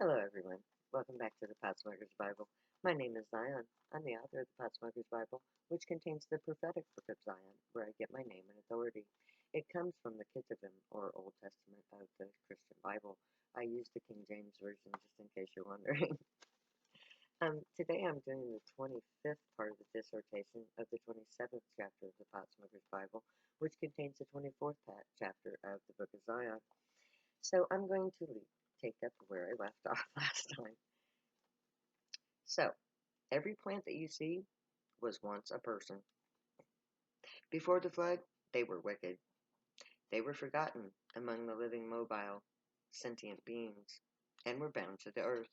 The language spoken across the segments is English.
Hello, everyone. Welcome back to the Potsmoker's Bible. My name is Zion. I'm the author of the Potsmoker's Bible, which contains the prophetic book of Zion, where I get my name and authority. It comes from the Ketuvim, or Old Testament of the Christian Bible. I use the King James Version just in case you're wondering. Today I'm doing the 25th part of the dissertation of the 27th chapter of the Potsmoker's Bible, which contains the 24th chapter of the Book of Zion. So I'm going to take up where I left off last time. So, every plant that you see was once a person. Before the flood, they were wicked. They were forgotten among the living mobile, sentient beings, and were bound to the earth.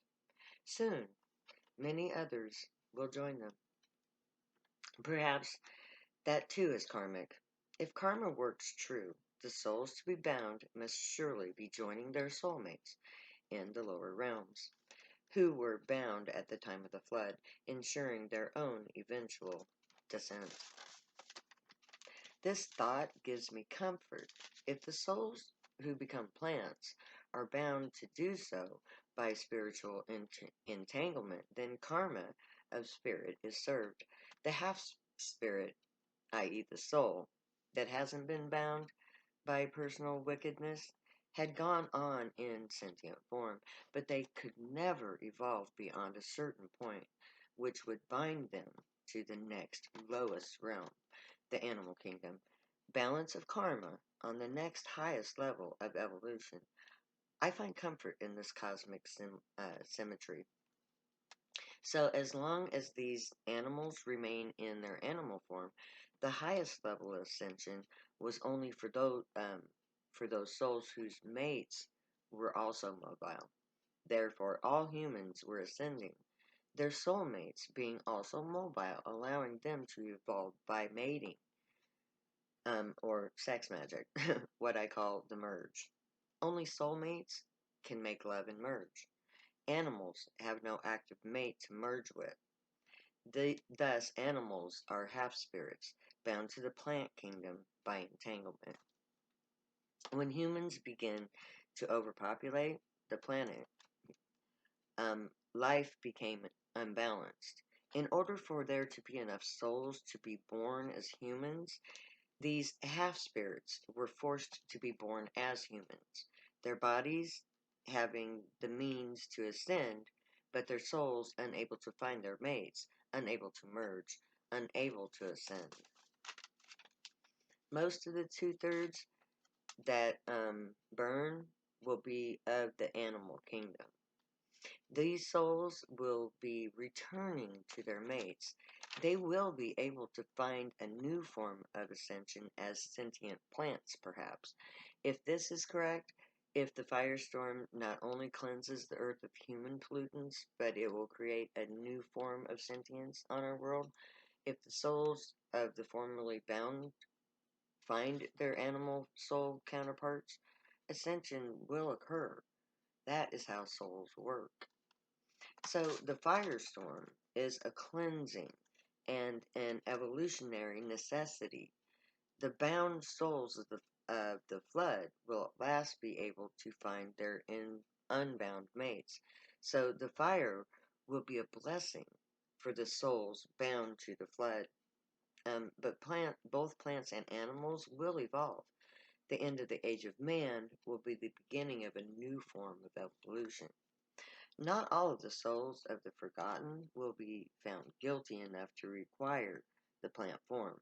Soon, many others will join them. Perhaps that too is karmic. If karma works true, the souls to be bound must surely be joining their soulmates in the lower realms, who were bound at the time of the flood, ensuring their own eventual descent. This thought gives me comfort. If the souls who become plants are bound to do so by spiritual entanglement, then karma of spirit is served. The half spirit, i.e., the soul, that hasn't been bound by personal wickedness, had gone on in sentient form, but they could never evolve beyond a certain point, which would bind them to the next lowest realm, the animal kingdom. Balance of karma on the next highest level of evolution. I find comfort in this cosmic symmetry. So, as long as these animals remain in their animal form, the highest level of ascension was only for those souls whose mates were also mobile. Therefore, all humans were ascending, their soulmates being also mobile, allowing them to evolve by mating, or sex magic, what I call the merge. Only soulmates can make love and merge. Animals have no active mate to merge with. Thus, animals are half spirits, bound to the plant kingdom by entanglement. When humans begin to overpopulate the planet, life became unbalanced. In order for there to be enough souls to be born as humans, these half spirits were forced to be born as humans, their bodies having the means to ascend, but their souls unable to find their mates, unable to merge, unable to ascend. Most of the 2/3 that burn will be of the animal kingdom. These souls will be returning to their mates. They will be able to find a new form of ascension as sentient plants, perhaps. If this is correct, if the firestorm not only cleanses the earth of human pollutants, but it will create a new form of sentience on our world, if the souls of the formerly bound find their animal soul counterparts, ascension will occur. That is how souls work. So the firestorm is a cleansing and an evolutionary necessity. The bound souls of the flood will at last be able to find their unbound mates. So the fire will be a blessing for the souls bound to the flood. But both plants and animals will evolve. The end of the age of man will be the beginning of a new form of evolution. Not all of the souls of the forgotten will be found guilty enough to require the plant form.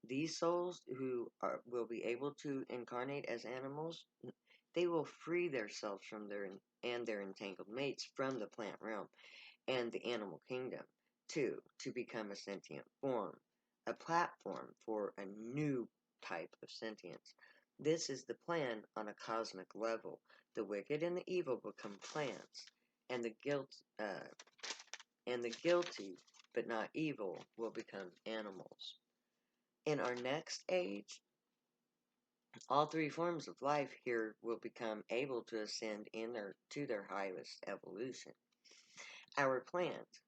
These souls will be able to incarnate as animals, they will free themselves from their entangled mates from the plant realm and the animal kingdom, too, to become a sentient form, a platform for a new type of sentience. This is the plan on a cosmic level. The wicked and the evil become plants, and the guilty but not evil will become animals. In our next age, all three forms of life here will become able to ascend to their highest evolution. Our planet,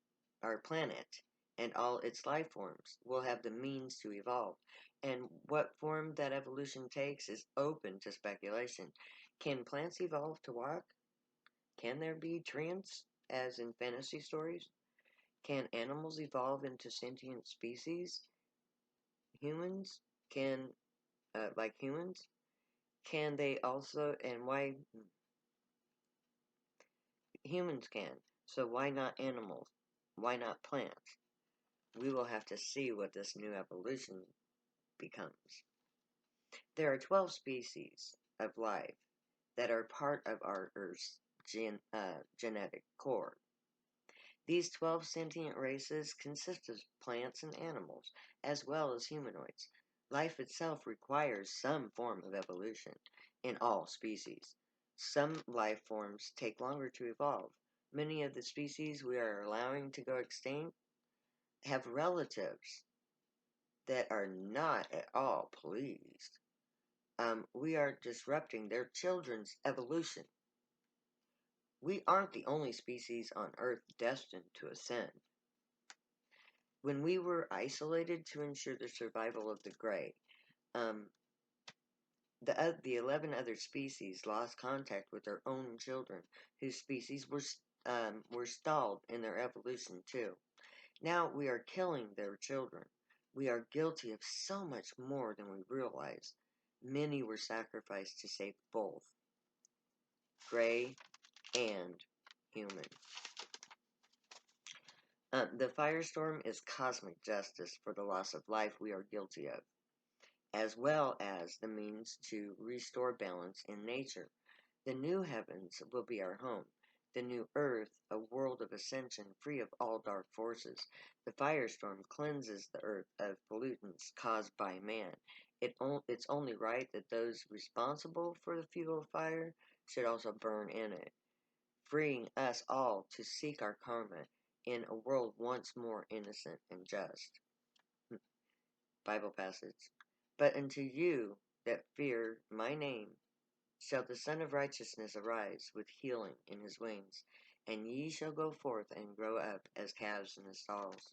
and all its life forms will have the means to evolve, and what form that evolution takes is open to speculation. Can plants evolve to walk? Can there be treants, as in fantasy stories? Can animals evolve into sentient species? Humans? Can, like humans? Can they also, and why humans can? So why not animals? Why not plants? We will have to see what this new evolution becomes. There are 12 species of life that are part of our Earth's genetic core. These 12 sentient races consist of plants and animals, as well as humanoids. Life itself requires some form of evolution in all species. Some life forms take longer to evolve. Many of the species we are allowing to go extinct have relatives that are not at all pleased. We are disrupting their children's evolution. We aren't the only species on Earth destined to ascend. When we were isolated to ensure the survival of the gray, um, the 11 other species lost contact with their own children, whose species were stalled in their evolution too. Now we are killing their children. We are guilty of so much more than we realize. Many were sacrificed to save both gray and human. The firestorm is cosmic justice for the loss of life we are guilty of, as well as the means to restore balance in nature. The new heavens will be our home. The new earth, a world of ascension free of all dark forces. The firestorm cleanses the earth of pollutants caused by man. It's only right that those responsible for the fuel of fire should also burn in it, freeing us all to seek our karma in a world once more innocent and just. Bible passage. But unto you that fear my name shall the Son of Righteousness arise with healing in his wings, and ye shall go forth and grow up as calves in the stalls.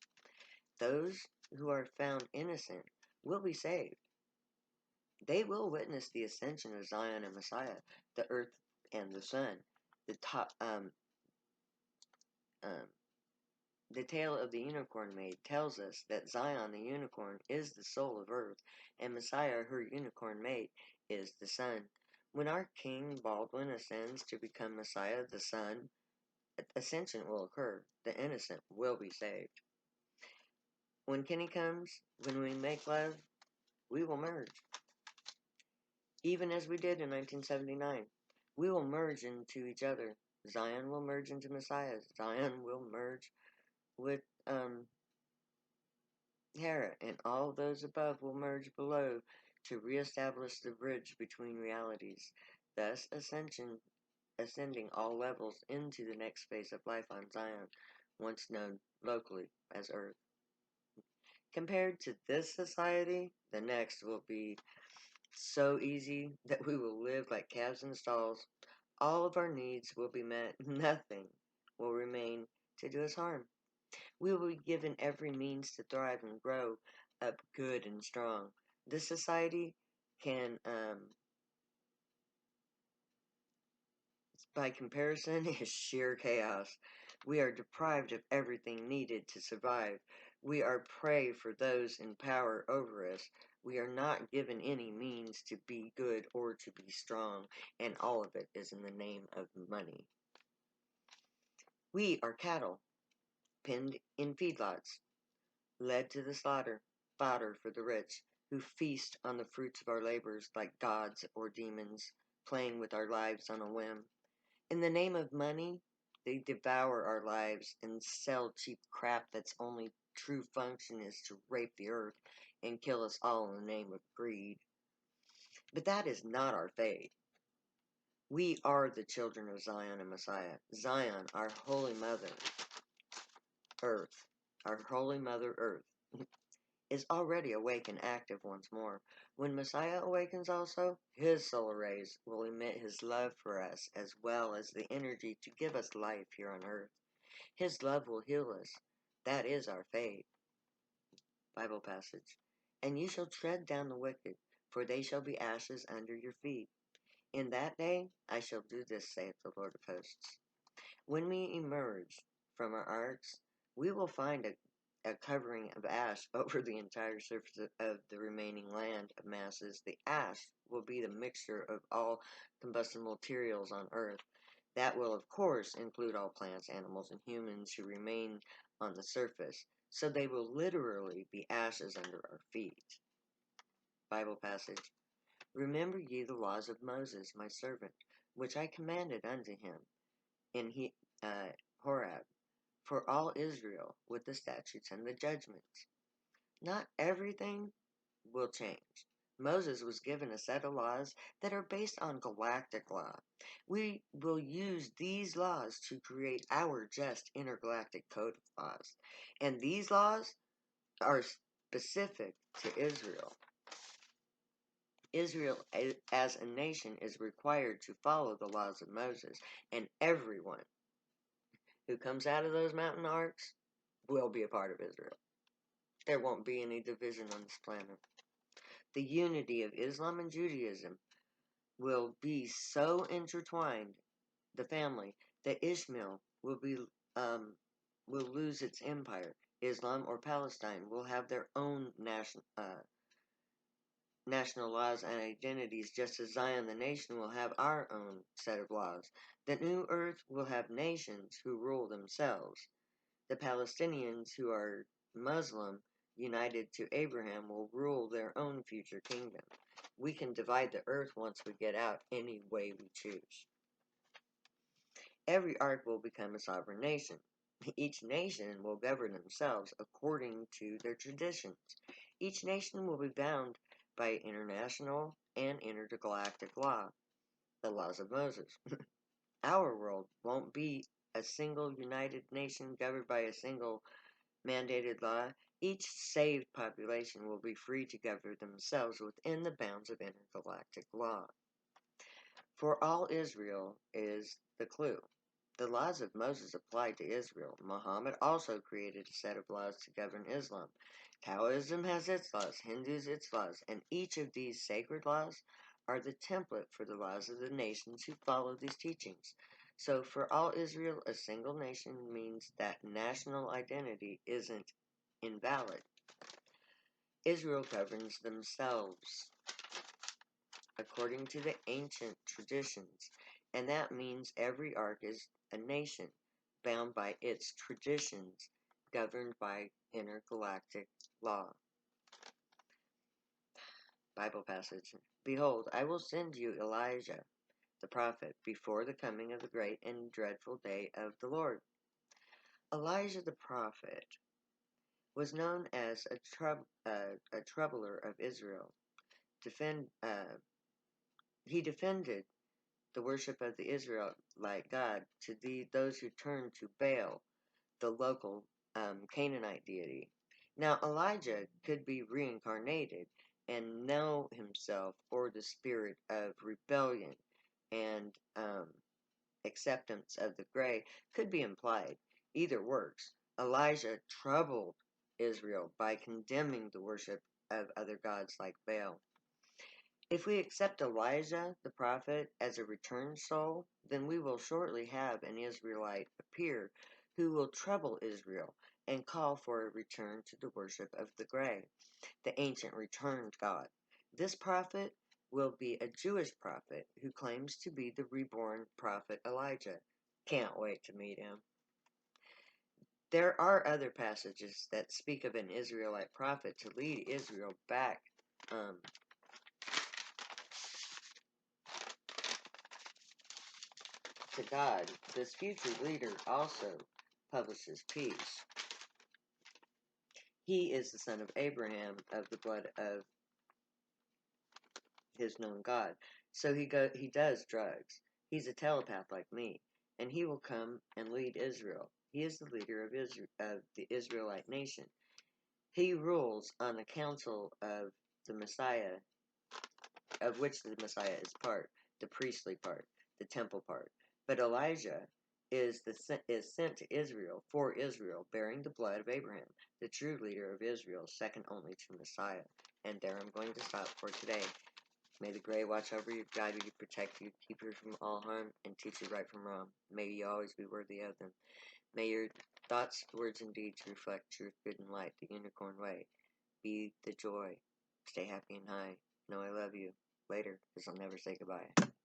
Those who are found innocent will be saved. They will witness the ascension of Zion and Messiah, the earth and the sun. The top, um, The tale of the unicorn maid tells us that Zion the unicorn is the soul of earth, and Messiah, her unicorn mate, is the sun. When our King Baldwin ascends to become Messiah the Son, ascension will occur. The innocent will be saved. When Kenny comes, when we make love, we will merge. Even as we did in 1979. We will merge into each other. Zion will merge into Messiah. Zion will merge with Hera, and all those above will merge below to reestablish the bridge between realities, thus ascending all levels into the next phase of life on Zion, once known locally as Earth. Compared to this society, the next will be so easy that we will live like calves in stalls. All of our needs will be met. Nothing will remain to do us harm. We will be given every means to thrive and grow up good and strong. This society can, by comparison, is sheer chaos. We are deprived of everything needed to survive. We are prey for those in power over us. We are not given any means to be good or to be strong, and all of it is in the name of money. We are cattle, penned in feedlots, led to the slaughter, fodder for the rich, who feast on the fruits of our labors like gods or demons, playing with our lives on a whim. In the name of money, they devour our lives and sell cheap crap that's only true function is to rape the earth and kill us all in the name of greed. But that is not our fate. We are the children of Zion and Messiah. Zion, our holy mother, Earth, our holy mother Earth, is already awake and active once more. When Messiah awakens also, his solar rays will emit his love for us as well as the energy to give us life here on earth. His love will heal us. That is our fate. Bible passage. And you shall tread down the wicked, for they shall be ashes under your feet. In that day I shall do this, saith the Lord of hosts. When we emerge from our arks, we will find a covering of ash over the entire surface of the remaining land of masses. The ash will be the mixture of all combustible materials on earth. That will, of course, include all plants, animals, and humans who remain on the surface. So they will literally be ashes under our feet. Bible passage. Remember ye the laws of Moses, my servant, which I commanded unto him in Horeb, for all Israel, with the statutes and the judgments. Not everything will change. Moses was given a set of laws that are based on galactic law. We will use these laws to create our just intergalactic code of laws. And these laws are specific to Israel. Israel as a nation is required to follow the laws of Moses, and everyone who comes out of those mountain arcs will be a part of Israel. There won't be any division on this planet. The unity of Islam and Judaism will be so intertwined, the family, that Ishmael will lose its empire. Islam or Palestine will have their own national laws and identities, just as Zion the nation will have our own set of laws. The new earth will have nations who rule themselves. The Palestinians, who are Muslim, united to Abraham, will rule their own future kingdom. We can divide the earth once we get out any way we choose. Every ark will become a sovereign nation. Each nation will govern themselves according to their traditions. Each nation will be bound by international and intergalactic law, the laws of Moses. Our world won't be a single united nation governed by a single mandated law. Each saved population will be free to govern themselves within the bounds of intergalactic law. For all Israel is the clue. The laws of Moses applied to Israel. Muhammad also created a set of laws to govern Islam. Taoism has its laws, Hindus its laws, and each of these sacred laws are the template for the laws of the nations who follow these teachings. So for all Israel, a single nation means that national identity isn't invalid. Israel governs themselves according to the ancient traditions, and that means every ark is a nation bound by its traditions, governed by intergalactic law. Bible passage. Behold, I will send you Elijah, the prophet, before the coming of the great and dreadful day of the Lord. Elijah the prophet was known as a troubler of Israel. He defended the worship of the Israelite God to those who turned to Baal, the local Canaanite deity. Now, Elijah could be reincarnated and know himself, or the spirit of rebellion and acceptance of the gray could be implied. Either works. Elijah troubled Israel by condemning the worship of other gods like Baal. If we accept Elijah, the prophet, as a returned soul, then we will shortly have an Israelite appear who will trouble Israel and call for a return to the worship of the gray, the ancient returned God. This prophet will be a Jewish prophet who claims to be the reborn prophet Elijah. Can't wait to meet him. There are other passages that speak of an Israelite prophet to lead Israel back to God. This future leader also publishes peace. He is the son of Abraham, of the blood of his known God. So he does drugs. He's a telepath like me, and he will come and lead Israel. He is the leader of the Israelite nation. He rules on the council of the Messiah, of which the Messiah is part, the priestly part, the temple part. But Elijah is sent to Israel for Israel, bearing the blood of Abraham, the true leader of Israel, second only to Messiah. And there I'm going to stop for today. May the Gray watch over you, guide you, protect you, keep you from all harm, and teach you right from wrong. May you always be worthy of them. May your thoughts, words, and deeds reflect truth, good, and light, the unicorn way. Be the joy. Stay happy and high. Know I love you. Later, because I'll never say goodbye.